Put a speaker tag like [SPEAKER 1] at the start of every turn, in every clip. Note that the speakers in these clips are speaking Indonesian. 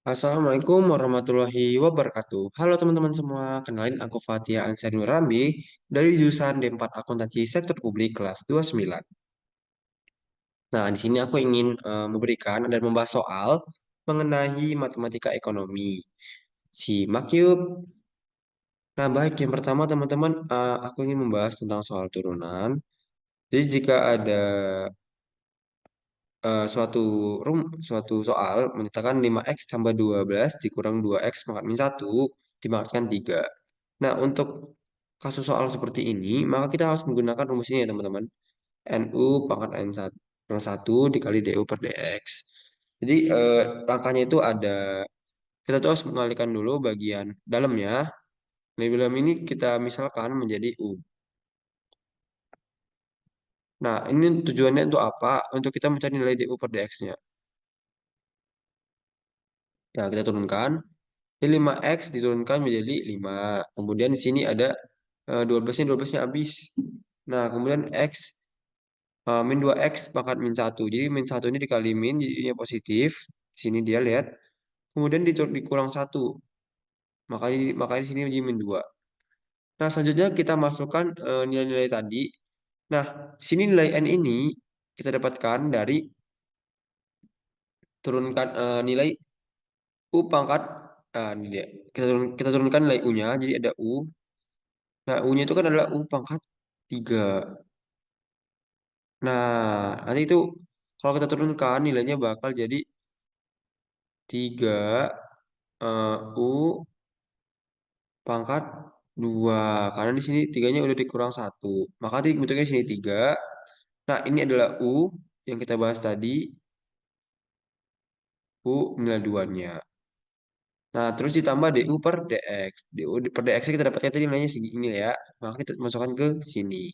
[SPEAKER 1] Assalamualaikum warahmatullahi wabarakatuh. Halo teman-teman semua, kenalin aku Fatia Ansari Rambi dari jurusan D4 Akuntansi Sektor Publik kelas 29. Nah, di sini aku ingin memberikan dan membahas soal mengenai matematika ekonomi. Simak yuk. Nah, baik, yang pertama teman-teman, aku ingin membahas tentang soal turunan. Jadi jika ada suatu soal menyatakan 5x tambah 12 dikurang 2x pangkat min 1 dimaksudkan 3. Nah, untuk kasus soal seperti ini, maka kita harus menggunakan rumus ini ya teman-teman. NU pangkat N1 per 1 dikali DU per DX. Jadi langkahnya itu ada, kita tuh harus mengalihkan dulu bagian dalamnya. Di dalam ini kita misalkan menjadi U. Nah, ini tujuannya untuk apa? Untuk kita mencari nilai DU per DX-nya. Ya, kita turunkan. Ini 5x diturunkan menjadi 5. Kemudian di sini ada 12-nya, 12-nya habis. Nah, kemudian x min 2x pangkat min 1. Jadi min 1 ini dikali min, jadinya positif. Di sini dia lihat. Kemudian dikurang 1. Makanya di sini jadi min 2. Nah, selanjutnya kita masukkan nilai-nilai tadi. Nah, di sini nilai n ini kita dapatkan dari turunkan nilai u pangkat. Ini dia. Kita turunkan nilai u-nya, jadi ada u. Nah, U-nya itu kan adalah U pangkat 3. Nah, nanti itu kalau kita turunkan nilainya bakal jadi 3 U pangkat 2. Karena di sini tiganya udah dikurang 1. Maka nanti bentuknya di sini 3. Nah, ini adalah U yang kita bahas tadi. U nilai 2-nya. Nah, terus ditambah DU per DX. DU per DX kita dapatkan tadi nilainya segini ya. Maka kita masukkan ke sini.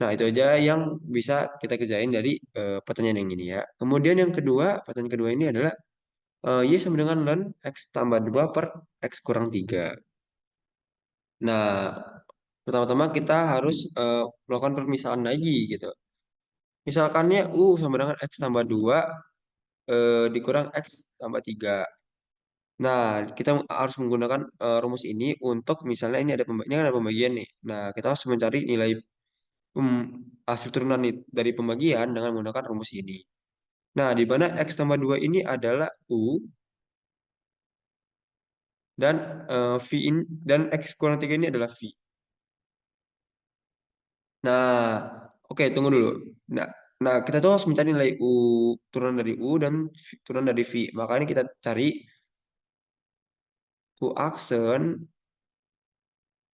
[SPEAKER 1] Nah, itu aja yang bisa kita kerjain dari pertanyaan yang ini ya. Kemudian yang kedua, pertanyaan kedua ini adalah Y sama dengan ln X tambah 2 per X kurang 3. Nah, pertama-tama kita harus melakukan permisalan lagi gitu. Misalkannya U sama dengan X tambah 2 dikurang X tambah 3. Nah, kita harus menggunakan rumus ini untuk misalnya ini ada pembagian nih. Nah, kita harus mencari nilai hasil turunan dari pembagian dengan menggunakan rumus ini. Nah, di mana X tambah 2 ini adalah U dan V ini dan X kurang 3 ini adalah V. Nah, oke, tunggu dulu. Nah, kita tuh harus mencari nilai U turunan dari U dan turunan dari V. Makanya kita cari U aksen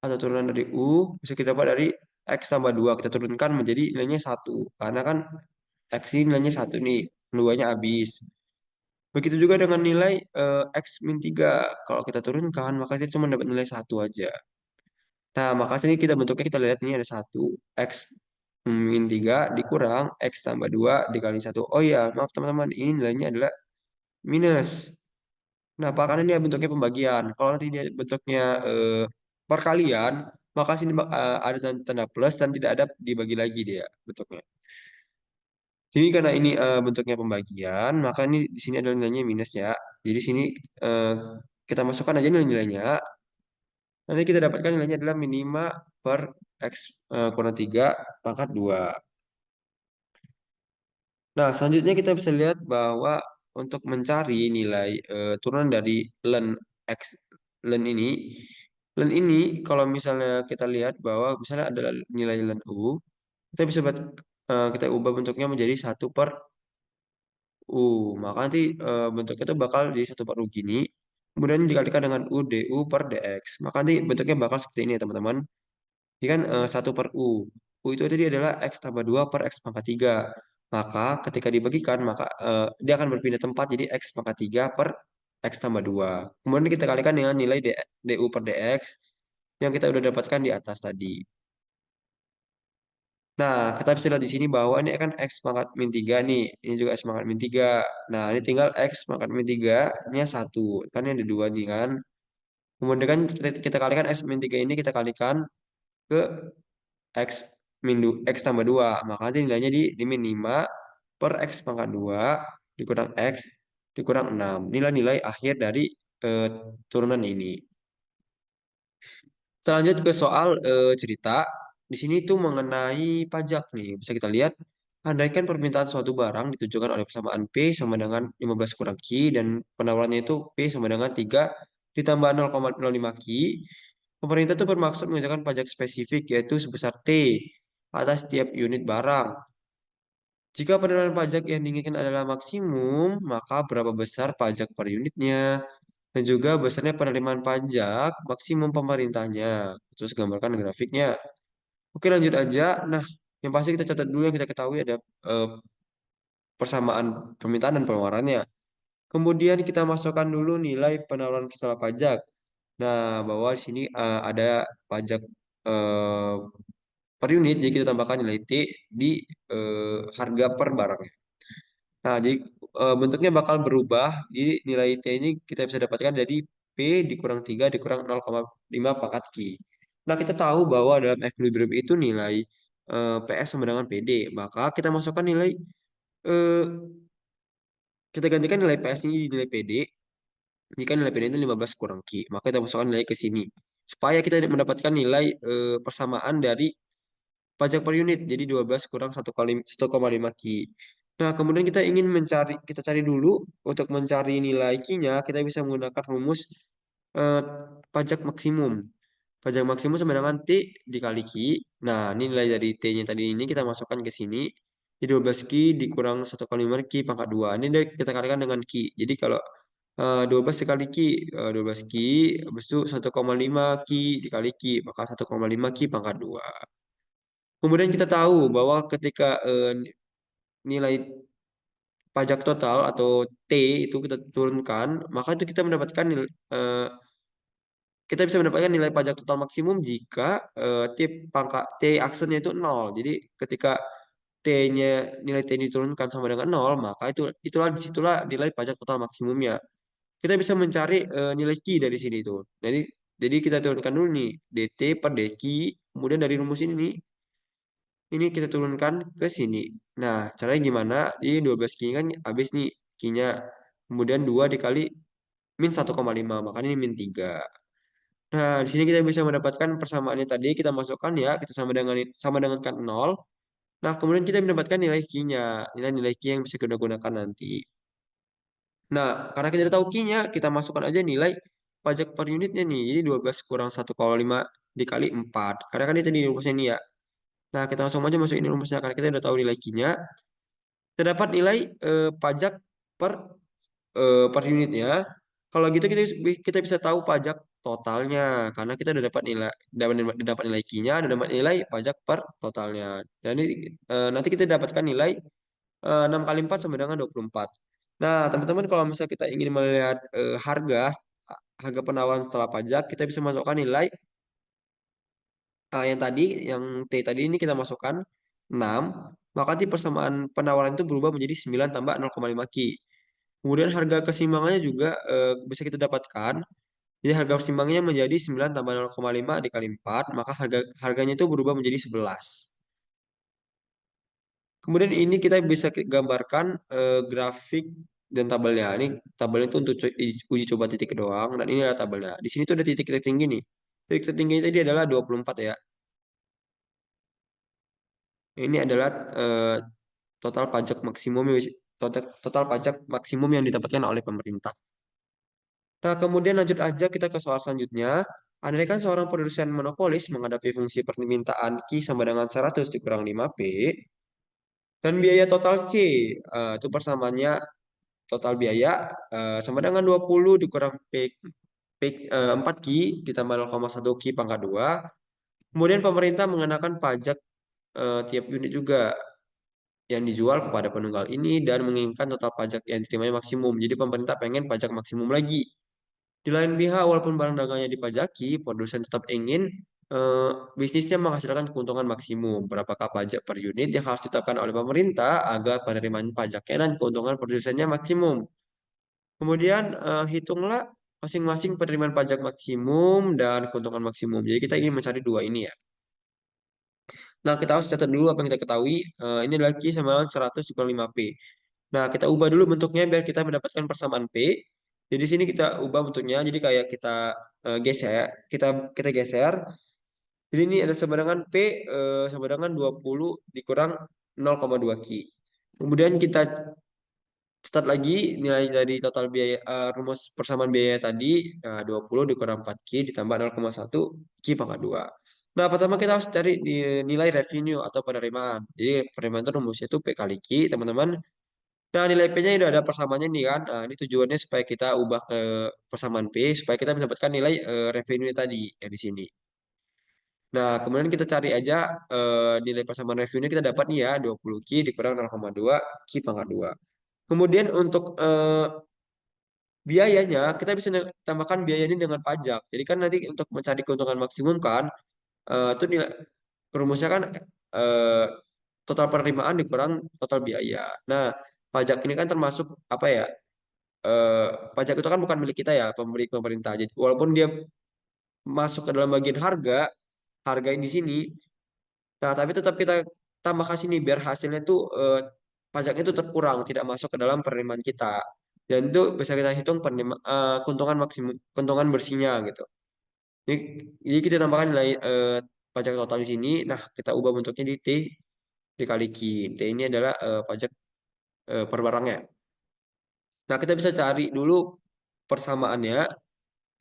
[SPEAKER 1] atau turunan dari U bisa kita dapat dari X tambah 2. Kita turunkan menjadi nilainya 1. Karena kan X ini nilainya 1 nih. 2-nya habis. Begitu juga dengan nilai X min 3. Kalau kita turunkan, maka kita cuma dapat nilai 1 aja. Nah, maka sini kita bentuknya kita lihat ini ada 1. X min 3 dikurang X tambah 2 dikali 1. Oh iya, maaf teman-teman. Ini nilainya adalah minus. Kenapa? Karena ini bentuknya pembagian. Kalau nanti dia bentuknya perkalian, maka sini ada tanda plus dan tidak ada dibagi lagi dia bentuknya. Jadi karena ini bentuknya pembagian, maka ini di sini adalah nilainya minus ya. Jadi sini eh, kita masukkan aja nilai-nilainya. Nanti kita dapatkan nilainya adalah minima per X kurang 3 pangkat 2. Nah, selanjutnya kita bisa lihat bahwa untuk mencari nilai turunan dari len X len ini kalau misalnya kita lihat bahwa misalnya adalah nilai len U, kita bisa kita ubah bentuknya menjadi 1 per U. Maka nanti bentuknya itu bakal jadi 1 per U gini. Kemudian dikalikan dengan U DU per DX. Maka nanti bentuknya bakal seperti ini ya teman-teman. Ini kan 1 per U. U itu tadi adalah X tambah 2 per X pangkat 3. Maka ketika dibagikan, maka dia akan berpindah tempat jadi X pangkat 3 per X tambah 2. Kemudian kita kalikan dengan nilai DU per DX yang kita udah dapatkan di atas tadi. Nah, kita bisa lihat di sini bahwa ini akan X pangkat min 3 nih. Ini juga X pangkat min 3. Nah, ini tinggal X pangkat min 3-nya 1. Kan ini ada 2 nih kan. Kemudian kan kita kalikan X min 3 ini kita kalikan ke X X tambah 2. Maka nanti nilainya di min 5 per X pangkat 2 dikurang X. dikurang 6. Inilah nilai akhir dari eh, turunan ini. Kita lanjut ke soal cerita. Di sini tuh mengenai pajak nih. Bisa kita lihat, andaikan permintaan suatu barang ditujukan oleh persamaan P sama dengan 15 kurang Q dan penawarannya itu P sama dengan 3 ditambah 0,05 Q. Pemerintah itu bermaksud mengenakan pajak spesifik yaitu sebesar T atas setiap unit barang. Jika penerimaan pajak yang diinginkan adalah maksimum, maka berapa besar pajak per unitnya? Dan juga besarnya penerimaan pajak maksimum pemerintahnya. Terus gambarkan grafiknya. Oke, lanjut aja. Nah, yang pasti kita catat dulu yang kita ketahui ada eh, persamaan permintaan dan penawarannya. Kemudian kita masukkan dulu nilai penawaran setelah pajak. Nah, bahwa di sini ada pajak eh, per unit, jadi kita tambahkan nilai T di harga per barangnya. Nah, jadi bentuknya bakal berubah. Jadi nilai T ini kita bisa dapatkan dari P dikurang 3 dikurang 0,5 pangkat Q. Nah, kita tahu bahwa dalam equilibrium itu nilai PS sama dengan PD. Maka kita masukkan nilai, eh, kita gantikan nilai PS ini di nilai PD. Jika nilai PD itu 15 kurang Q, maka kita masukkan nilai ke sini. Supaya kita mendapatkan nilai persamaan dari pajak per unit. Jadi 12 kurang 1,5 Ki. Nah, kemudian kita ingin mencari, kita cari dulu untuk mencari nilai Ki-nya, kita bisa menggunakan rumus eh, pajak maksimum. Pajak maksimum sama dengan T dikali Ki. Nah, ini nilai dari T-nya tadi ini kita masukkan ke sini. Di 12 Ki dikurang 1,5 Ki pangkat 2. Ini kita kalikan dengan Ki. Jadi kalau 12 dikali Ki, 12 Ki, habis itu 1,5 Ki dikali Ki, maka 1,5 Ki pangkat 2. Kemudian kita tahu bahwa ketika nilai pajak total atau T itu kita turunkan, maka itu kita mendapatkan kita bisa mendapatkan nilai pajak total maksimum jika T pangkat T aksennya itu nol. Jadi ketika T-nya nilai T diturunkan sama dengan nol, maka itulah disitulah nilai pajak total maksimumnya. Kita bisa mencari nilai Q dari sini itu. Jadi kita turunkan dulu nih DT per DQ, kemudian dari rumus ini nih ini kita turunkan ke sini. Nah, caranya gimana? Ini 12 Ki kan habis nih Ki-nya. Kemudian 2 dikali min 1,5, makanya ini min 3. Nah, di sini kita bisa mendapatkan persamaannya tadi, kita masukkan ya, kita sama dengan kan 0. Nah, kemudian kita mendapatkan nilai Ki-nya, nilai-nilai Ki yang bisa kita gunakan nanti. Nah, karena kita udah tahu Ki-nya, kita masukkan aja nilai pajak per unitnya nih. Jadi 12 kurang 1,5 dikali 4. Karena kan ini tadi rumusnya nih ya. Nah, kita langsung aja masukin rumusnya karena kita udah tahu nilai Q-nya. Terdapat nilai pajak per per unitnya. Kalau gitu kita bisa tahu pajak totalnya karena kita udah dapat nilai Q-nya, udah dapat nilai pajak per totalnya. Dan ini nanti kita dapatkan nilai 6 kali 4 sama dengan 24. Nah, teman-teman kalau misalnya kita ingin melihat harga penawaran setelah pajak, kita bisa masukkan nilai yang tadi, yang T tadi ini kita masukkan 6, maka nanti persamaan penawaran itu berubah menjadi 9 tambah 0,5 Ki. Kemudian harga keseimbangannya juga bisa kita dapatkan. Jadi harga keseimbangannya menjadi 9 tambah 0,5 dikali 4, maka harganya itu berubah menjadi 11. Kemudian ini kita bisa gambarkan grafik dan tabelnya. Ini tabelnya itu untuk uji coba titik doang, dan ini adalah tabelnya. Di sini tuh ada titik tertinggi nih. Titik tertinggi tadi adalah 24 ya. Ini adalah total pajak maksimum total pajak maksimum yang didapatkan oleh pemerintah. Nah, kemudian lanjut aja kita ke soal selanjutnya. Andaikan seorang produsen monopolis menghadapi fungsi permintaan Q sama dengan 100 dikurang 5P dan biaya total C, itu persamaannya total biaya sama dengan 20 dikurang P 4 Q ditambah 0,1 Q pangkat 2. Kemudian pemerintah mengenakan pajak tiap unit juga yang dijual kepada penunggal ini dan menginginkan total pajak yang diterimanya maksimum. Jadi pemerintah pengen pajak maksimum lagi. Di lain pihak, walaupun barang dagangnya dipajaki, produsen tetap ingin eh, bisnisnya menghasilkan keuntungan maksimum. Berapakah pajak per unit yang harus ditetapkan oleh pemerintah agar penerimaan pajaknya dan keuntungan produsennya maksimum. Kemudian hitunglah masing-masing penerimaan pajak maksimum dan keuntungan maksimum. Jadi kita ingin mencari dua ini ya. Nah, kita harus catat dulu apa yang kita ketahui. Ini lagi sama dengan 100 juga 5P. Nah, kita ubah dulu bentuknya biar kita mendapatkan persamaan P. Jadi di sini kita ubah bentuknya. Jadi kayak kita geser, kita geser. Jadi ini ada sama dengan P sama dengan 20 dikurang 0,2 Ki. Kemudian kita catat lagi nilai dari total biaya rumus persamaan biaya tadi 20 dikurang 4 Ki ditambah 0,1 Ki pangkat 2. Nah, pertama kita harus cari nilai revenue atau penerimaan. Jadi penerimaan itu rumusnya itu P kali Ki, teman-teman. Nah, nilai P-nya ini ada persamaannya nih kan. Nah, ini tujuannya supaya kita ubah ke persamaan P supaya kita mendapatkan nilai revenue tadi yang di sini. Nah, kemudian kita cari aja nilai persamaan revenue kita dapat nih ya 20 Ki dikurang 0,2 Ki pangkat 2. Kemudian untuk biayanya kita bisa tambahkan biaya ini dengan pajak. Jadi kan nanti untuk mencari keuntungan maksimum kan itu nilai rumusnya kan eh, total penerimaan dikurang total biaya. Nah, pajak ini kan termasuk apa ya? eh, Pajak itu kan bukan milik kita ya, pemilik pemerintah. Jadi walaupun dia masuk ke dalam bagian harga, harga yang di sini, nah tapi tetap kita tambahkan sini biar hasilnya tuh pajaknya itu terkurang, tidak masuk ke dalam penerimaan kita. Dan itu bisa kita hitung keuntungan maksimum, keuntungan bersihnya gitu. Jadi, jadi kita tambahkan nilai pajak total di sini. Nah, kita ubah bentuknya di T dikali Q. T ini adalah pajak per barangnya. Nah, kita bisa cari dulu persamaannya.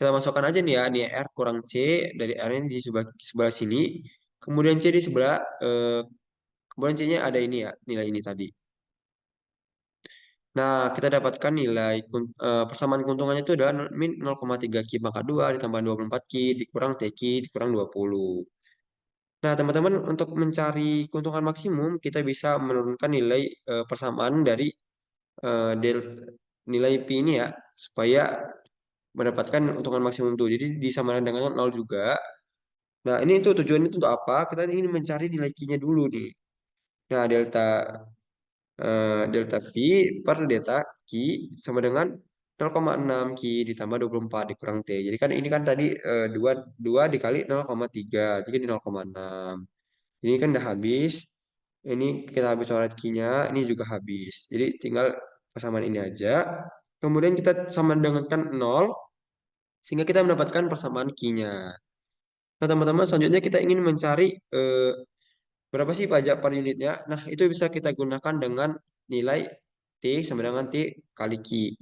[SPEAKER 1] Kita masukkan aja nih ya, nih R kurang C dari R ini di sebelah sini. Kemudian C di sebelah, kemudian C-nya ada ini ya, nilai ini tadi. Nah, kita dapatkan nilai persamaan keuntungannya itu adalah min 0,3 Ki pangkat 2 ditambah 24 Ki dikurang T Ki dikurang 20. Nah, teman-teman untuk mencari keuntungan maksimum, kita bisa menurunkan nilai persamaan dari del nilai Pi ini ya, supaya mendapatkan keuntungan maksimum itu. Jadi disamakan dengan 0 juga. Nah, ini itu tujuannya itu untuk apa? Kita ingin mencari nilai Q-nya dulu nih. Nah, delta Pi per delta Q sama dengan 0,6 Q ditambah 24 dikurang T. Jadi kan ini kan tadi 2, 2 dikali 0,3. Jadi 0,6. Ini kan udah habis. Ini kita habis coret Q-nya. Ini juga habis. Jadi tinggal persamaan ini aja. Kemudian kita sama dengankan 0. Sehingga kita mendapatkan persamaan Q-nya. Nah, teman-teman, selanjutnya kita ingin mencari berapa sih pajak per unitnya? Nah, itu bisa kita gunakan dengan nilai T sama dengan T kali Q.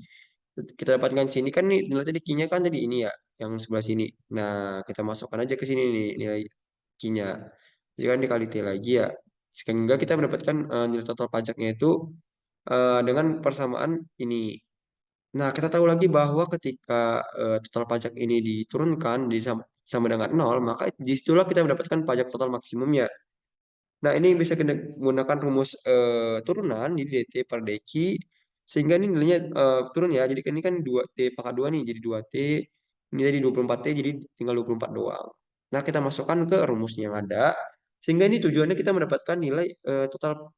[SPEAKER 1] Kita dapatkan sini kan nih nilai tadi Q-nya kan tadi ini ya, yang sebelah sini. Nah, kita masukkan aja ke sini nih nilai Q-nya. Jadi kan dikali T lagi ya. Sehingga kita mendapatkan nilai total pajaknya itu dengan persamaan ini. Nah, kita tahu lagi bahwa ketika total pajak ini diturunkan sama dengan nol, maka disitulah kita mendapatkan pajak total maksimumnya. Nah, ini bisa kita gunakan rumus turunan di DT per DQ sehingga ini nilainya turun ya. Jadi ini kan 2T pangkat 2 nih jadi 2T. Ini tadi 24T jadi tinggal 24 doang. Nah, kita masukkan ke rumusnya yang ada sehingga ini tujuannya kita mendapatkan nilai total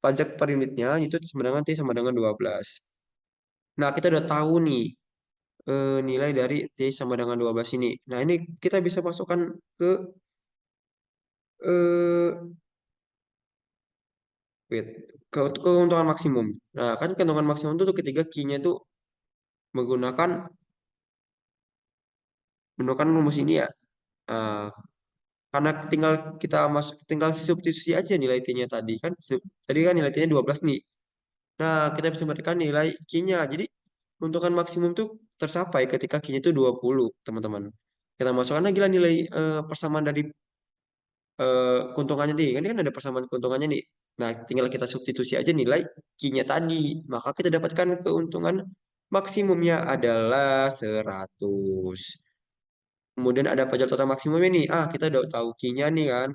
[SPEAKER 1] pajak per unitnya itu sama dengan T sama dengan 12. Nah, kita udah tahu nih nilai dari T sama dengan 12 ini. Nah, ini kita bisa masukkan ke eh, wait, keuntungan maksimum. Nah, kan keuntungan maksimum itu tuh ketiga key-nya itu menggunakan menggunakan rumus ini ya. Eh, karena tinggal substitusi aja nilai T-nya tadi kan. Tadi kan nilai T-nya 12 nih. Nah, kita bisa memberikan nilai Q-nya. Jadi, keuntungan maksimum tuh tercapai ketika Q-nya itu 20, teman-teman. Kita masukkan lagi lah nilai persamaan dari keuntungannya nih. Kan ada persamaan keuntungannya nih. Nah, tinggal kita substitusi aja nilai Q-nya tadi. Maka kita dapatkan keuntungan maksimumnya adalah 100. Kemudian ada pajak total maksimumnya nih. Ah, kita udah tahu Q-nya nih kan.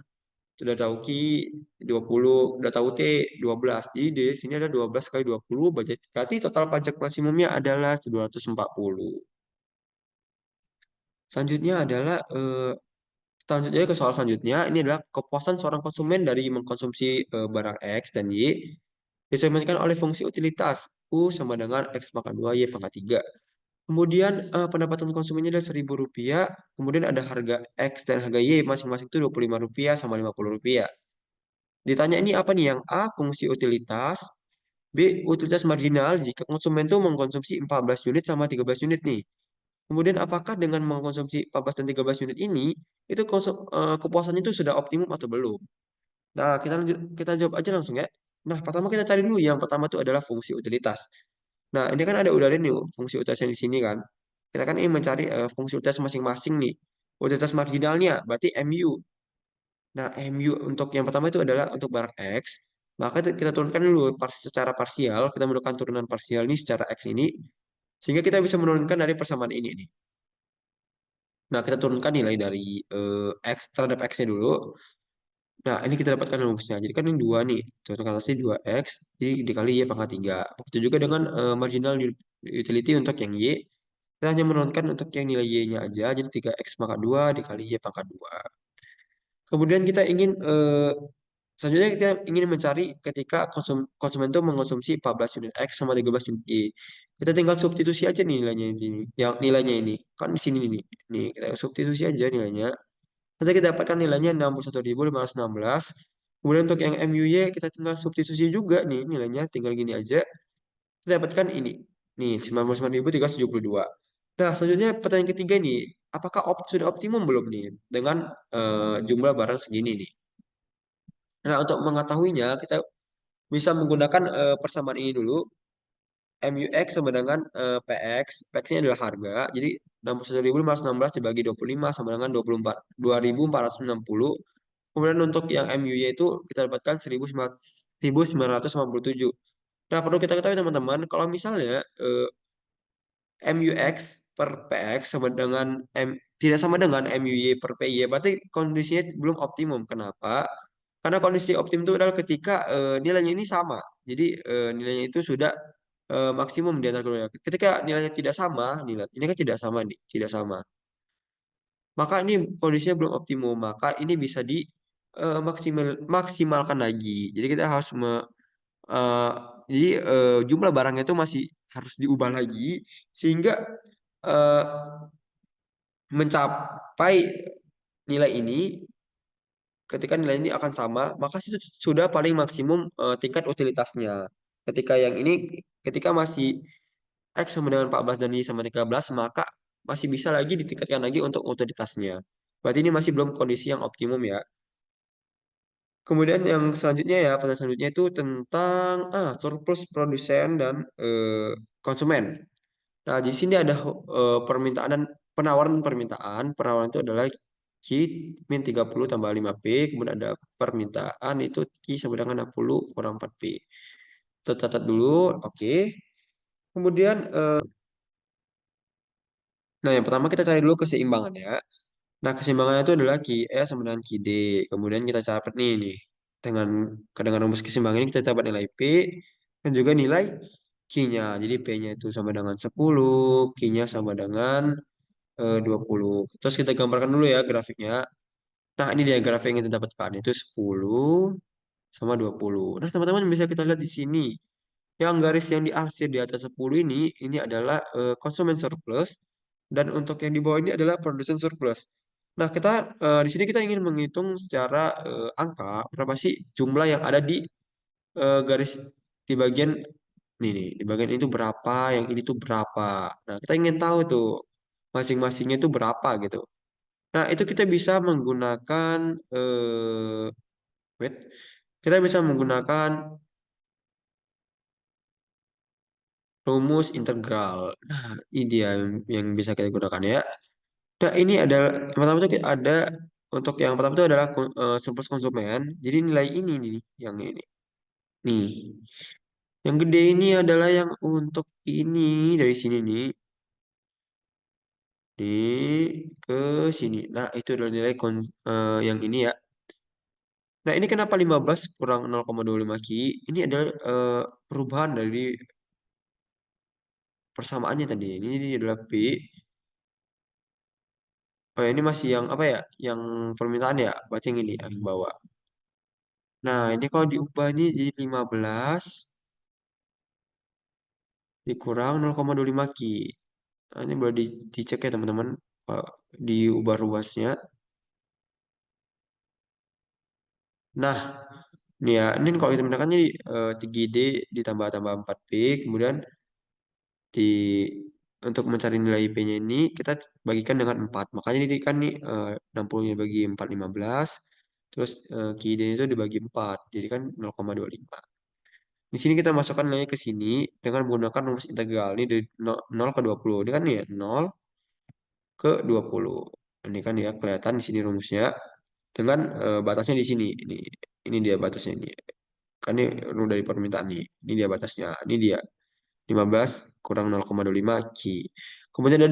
[SPEAKER 1] Sudah tahu Q 20, udah tahu T 12. Jadi di sini ada 12 kali 20, berarti total pajak maksimumnya adalah 240. Selanjutnya adalah selanjutnya ke soal selanjutnya ini adalah kepuasan seorang konsumen dari mengkonsumsi barang X dan Y disebabkan oleh fungsi utilitas U sama dengan X pangkat 2 Y pangkat 3. Kemudian pendapatan konsumennya adalah Rp1.000. Kemudian ada harga X dan harga Y masing-masing itu Rp25 sama Rp50. Ditanya ini apa nih yang A fungsi utilitas, B. Utilitas marginal jika konsumen itu mengkonsumsi 14 unit sama 13 unit nih. Kemudian apakah dengan mengkonsumsi 14 dan 13 unit ini, itu kepuasannya itu sudah optimum atau belum? Nah, kita jawab aja langsung ya. Nah, pertama kita cari dulu yang pertama itu adalah fungsi utilitas. Nah, ini kan ada udah nih fungsi utilitasnya di sini kan. Kita kan ingin mencari fungsi utilitas masing-masing nih. Utilitas marginalnya berarti MU. Nah, MU untuk yang pertama itu adalah untuk barang X. Maka kita turunkan dulu secara parsial. Kita menggunakan turunan parsial ini secara X ini. Sehingga kita bisa menurunkan dari persamaan ini nih. Nah, kita turunkan nilai dari X terhadap X-nya dulu. Nah, ini kita dapatkan rumusnya. Jadi kan ini 2 nih. Contoh kata sih 2X dikali Y pangkat 3. Begitu juga dengan marginal utility untuk yang Y. Kita hanya menurunkan untuk yang nilai Y-nya aja. Jadi 3X pangkat 2 dikali Y pangkat 2. Kemudian kita ingin selanjutnya kita ingin mencari ketika konsumen itu mengkonsumsi 14 unit X sama 13 unit Y. Kita tinggal substitusi aja nih nilainya ini. Yang nilainya ini. Kan di sini nih. Nih, kita substitusi aja nilainya. Nanti kita dapatkan nilainya 61.516. Kemudian untuk yang MUY kita tinggal substitusi juga nih nilainya. Tinggal gini aja. Kita dapatkan ini. Nih, 99.372. Nah, selanjutnya pertanyaan ketiga nih. Apakah sudah optimum belum nih dengan jumlah barang segini nih? Nah, untuk mengetahuinya, kita bisa menggunakan persamaan ini dulu. MUX sama dengan PX. PX-nya adalah harga. Jadi 61.516 dibagi 25 sama dengan 24.460. Kemudian untuk yang MUY itu kita dapatkan 1.987. Nah, perlu kita ketahui teman-teman, kalau misalnya MUX per PX sama dengan tidak sama dengan MUY per PY, berarti kondisinya belum optimum. Kenapa? Karena kondisi optimum itu adalah ketika nilainya ini sama. Jadi nilainya itu sudah maksimum di antara keduanya. Ketika nilainya tidak sama, nilai ini kan tidak sama nih, tidak sama. Maka ini kondisinya belum optimum. Maka ini bisa di maksimalkan lagi. Jadi kita harus eh, jumlah barangnya itu masih harus diubah lagi sehingga eh, mencapai nilai ini. Ketika nilai ini akan sama, maka itu sudah paling maksimum tingkat utilitasnya. Ketika yang ini, ketika masih X sama dengan 14 dan Y sama 13, maka masih bisa lagi ditingkatkan lagi untuk utilitasnya. Berarti ini masih belum kondisi yang optimum ya. Kemudian yang selanjutnya ya, pertanyaan selanjutnya itu tentang surplus produsen dan konsumen. Nah, di sini ada permintaan dan penawaran permintaan. Penawaran itu adalah Q min 30 tambah 5P. Kemudian ada permintaan itu Q sama dengan 60 kurang 4P. Kita catat dulu, oke. Kemudian, nah yang pertama kita cari dulu keseimbangan ya. Nah, keseimbangannya itu adalah Q E sama dengan Q D. Kemudian kita catat nih. Dengan rumus keseimbangan ini kita dapat nilai P dan juga nilai Q-nya. Jadi P-nya itu sama dengan 10, Q-nya sama dengan 20. Terus kita gambarkan dulu ya grafiknya. Nah, ini dia grafik yang kita dapatkan. Itu 10 sama 20. Nah, teman-teman bisa kita lihat di sini. Yang garis yang diarsir di atas 10 ini adalah konsumen surplus. Dan untuk yang di bawah ini adalah produsen surplus. Nah, di sini kita ingin menghitung secara angka berapa sih jumlah yang ada di garis di bagian di bagian itu berapa, yang ini tuh berapa. Nah, kita ingin tahu tuh masing-masingnya itu berapa gitu. Nah, itu kita bisa menggunakan wait, kita bisa menggunakan rumus integral. Nah, ini dia yang bisa kita gunakan ya. Nah, ini adalah yang pertama itu ada untuk yang pertama itu adalah surplus konsumen. Jadi nilai ini nih, yang ini. Nih, yang gede ini adalah yang untuk ini dari sini nih, di ke sini. Nah, itu adalah nilai yang ini ya. Nah, ini kenapa 15 kurang 0,25 Ki? Ini adalah perubahan dari persamaannya tadi. Ini adalah P. Oh ya, ini masih yang apa ya? Yang permintaan ya? Berarti yang ini yang bawah. Nah, ini kalau diubah ini jadi 15 dikurang 0,25 Ki. Nah, ini boleh dicek ya teman-teman. Diubah ruasnya. Nah, Nih ya, ini kalau kita menggunakan jadi 3D ditambah 4P, kemudian di untuk mencari nilai P-nya ini kita bagikan dengan 4. Makanya ini kan nih 60-nya bagi 4, 15. Terus QID itu dibagi 4. Jadi kan 0,25. Di sini kita masukkan nilainya ke sini dengan menggunakan rumus integral. Ini dari 0 ke 20. Ini kan nih ya 0 ke 20. Ini kan ya kelihatan di sini rumusnya dengan batasnya di sini. Ini dia batasnya ini. Kan ini rule dari permintaan nih. Ini dia batasnya. Ini dia 15 kurang 0,25 Ki. Kemudian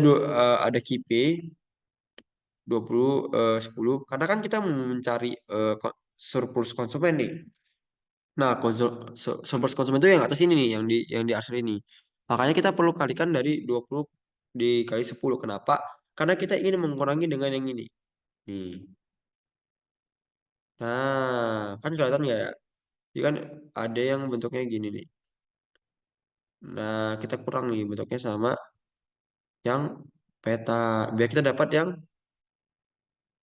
[SPEAKER 1] ada Ki P 20 10 karena kan kita mau mencari surplus konsumen nih. Nah, surplus konsumen itu yang atas ini nih, yang di arsir ini. Makanya kita perlu kalikan dari 20 dikali 10. Kenapa? Karena kita ingin mengurangi dengan yang ini. Nih. Nah, kan kelihatan nggak ya? Jadi kan ada yang bentuknya gini nih. Nah, kita kurang nih bentuknya sama yang peta. Biar kita dapat yang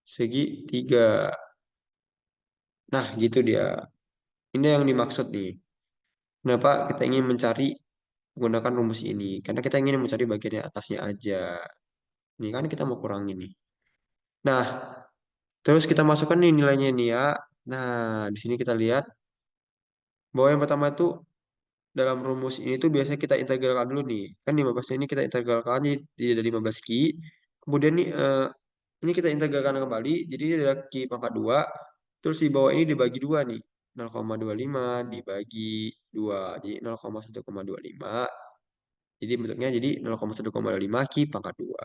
[SPEAKER 1] segi 3. Nah, gitu dia. Ini yang dimaksud nih. Kenapa kita ingin mencari menggunakan rumus ini? Karena kita ingin mencari bagian yang atasnya aja. Ini kan kita mau kurangin nih. Nah, terus kita masukkan nih nilainya nih ya. Nah, di sini kita lihat bahwa yang pertama itu dalam rumus ini tuh biasanya kita integralkan dulu nih. Kan 15 ini kita integralkan jadi ada 15 Ki. Kemudian nih ini kita integralkan kembali. Jadi ini adalah Ki pangkat 2. Terus di bawah ini dibagi 2 nih. 0,25 dibagi 2. Jadi 0,1,25. Jadi bentuknya jadi 0,1,5 Ki pangkat 2.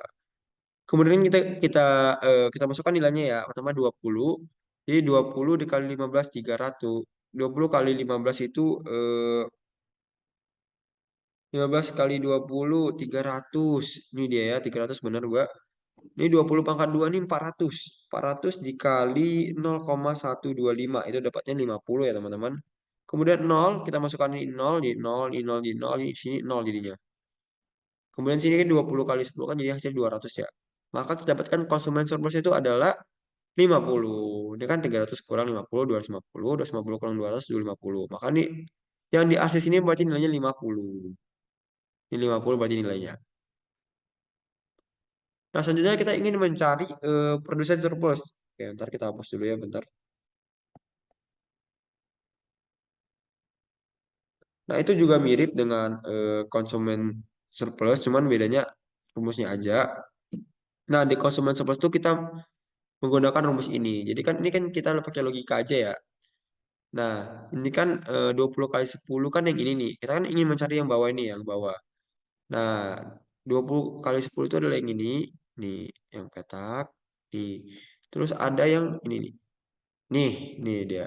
[SPEAKER 1] Kemudian kita masukkan nilainya ya. Pertama 20. Jadi 20 dikali 15 300. 20 kali 15 itu 15 kali 20 300. Ini dia ya 300 benar gua. Ini 20 pangkat 2 ini 400. 400 dikali 0,125 itu dapatnya 50 ya teman-teman. Kemudian 0 kita masukkan ini 0 di 0 di 0 di 0 di sini 0 jadinya. Kemudian sini kan 20 kali 10 kan jadi hasil 200 ya. Maka kita dapatkan konsumen surplus itu adalah 50. Ini kan 300 kurang 50, 250. 250 kurang 200, 250. Maka ini yang di asis ini berarti nilainya 50. Ini 50 berarti nilainya. Nah, selanjutnya kita ingin mencari produsen surplus. Oke, bentar kita hapus dulu ya, bentar. Nah, itu juga mirip dengan konsumen surplus, cuman bedanya rumusnya aja. Nah, di konsumen surplus itu kita menggunakan rumus ini. Jadi kan ini kan kita pakai logika aja ya. Nah, ini kan 20 kali 10 kan yang ini nih. Kita kan ingin mencari yang bawah ini, yang bawah. Nah, 20 kali 10 itu adalah yang ini. Nih, yang petak. Nih. Terus ada yang ini nih. Nih dia.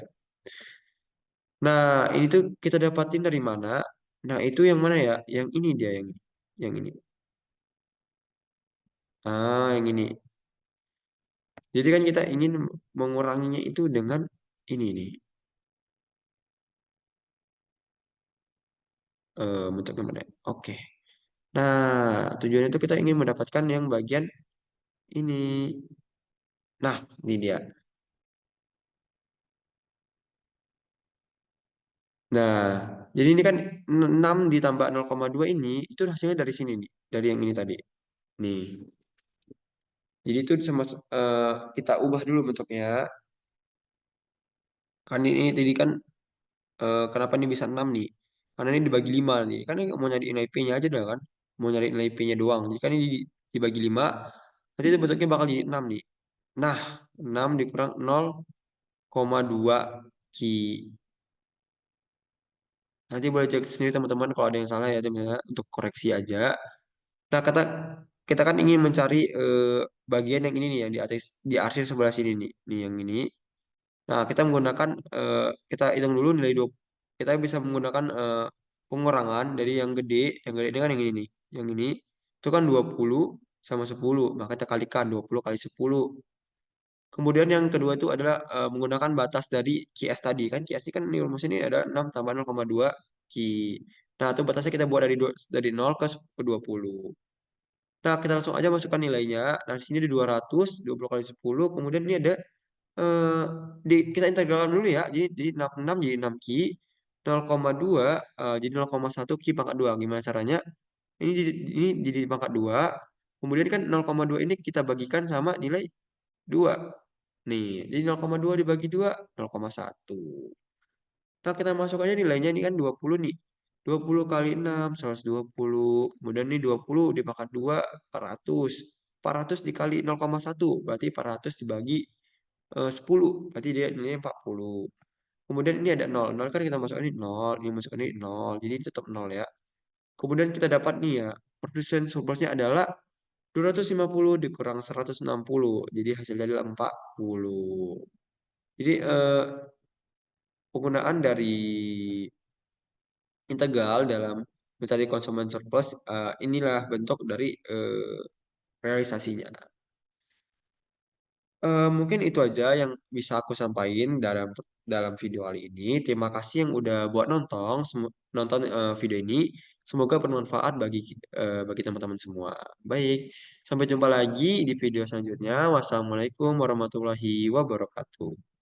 [SPEAKER 1] Nah, ini tuh kita dapatin dari mana? Nah, itu yang mana ya? Yang ini dia, yang ini. Yang ini. Ah, yang ini. Jadi kan kita ingin menguranginya itu dengan ini nih. Bentuknya mana? Oke. Nah, tujuannya itu kita ingin mendapatkan yang bagian ini. Nah, ini dia. Nah, jadi ini kan 6 ditambah 0,2 ini, itu hasilnya dari sini nih. Dari yang ini tadi. Nih. Jadi itu kita ubah dulu bentuknya. Kan ini tadi kan kenapa ini bisa 6 nih? Karena ini dibagi 5 nih. Kan ini mau nyari nilai P-nya aja dah kan. Mau nyari nilai P-nya doang. Jadi kan ini dibagi 5. Nanti itu bentuknya bakal jadi 6 nih. Nah, 6 dikurang 0,2 Ki. Nanti boleh cek sendiri teman-teman kalau ada yang salah ya misalnya untuk koreksi aja. Nah, kita kan ingin mencari bagian yang ini nih yang di atas di arsir sebelah sini nih, nih yang ini. Nah, kita menggunakan kita hitung dulu nilai 2. Kita bisa menggunakan pengurangan dari yang gede ini kan yang ini nih. Yang ini itu kan 20 sama 10. Maka kita kalikan 20 kali 10. Kemudian yang kedua itu adalah menggunakan batas dari QS tadi kan. QS ini kan ini rumus ini ada 6 tambah 0,2 Ki. Nah, itu batasnya kita buat dari 0 ke 20. Nah, kita langsung aja masukkan nilainya. Nah, di sini ada 200, 20 kali 10. Kemudian ini ada eh, kita integralkan dulu ya. Jadi 66 jadi 6 Q, 0,2 jadi 0,1 Q pangkat 2. Gimana caranya? Ini jadi pangkat 2. Kemudian kan 0,2 ini kita bagikan sama nilai 2. Nih, jadi 0,2 dibagi 2, 0,1. Nah, kita masuk aja nilainya ini kan 20 nih. 20 kali 6, 120. Kemudian ini 20 dipangkat 2, 400. 400 dikali 0,1, berarti 400 dibagi 10. Berarti dia nilainya 40. Kemudian ini ada 0. 0 kan kita masukkan ini 0, ini masukkan ini 0. Jadi ini tetap 0 ya. Kemudian kita dapat nih ya, persen surplusnya adalah 250 dikurang 160. Jadi hasilnya adalah 40. Jadi penggunaan dari integral dalam mencari konsumen surplus inilah bentuk dari realisasinya. Mungkin itu aja yang bisa aku sampaikan dalam dalam video kali ini. Terima kasih yang udah buat nonton video ini. Semoga bermanfaat bagi teman-teman semua. Baik, sampai jumpa lagi di video selanjutnya. Wassalamualaikum warahmatullahi wabarakatuh.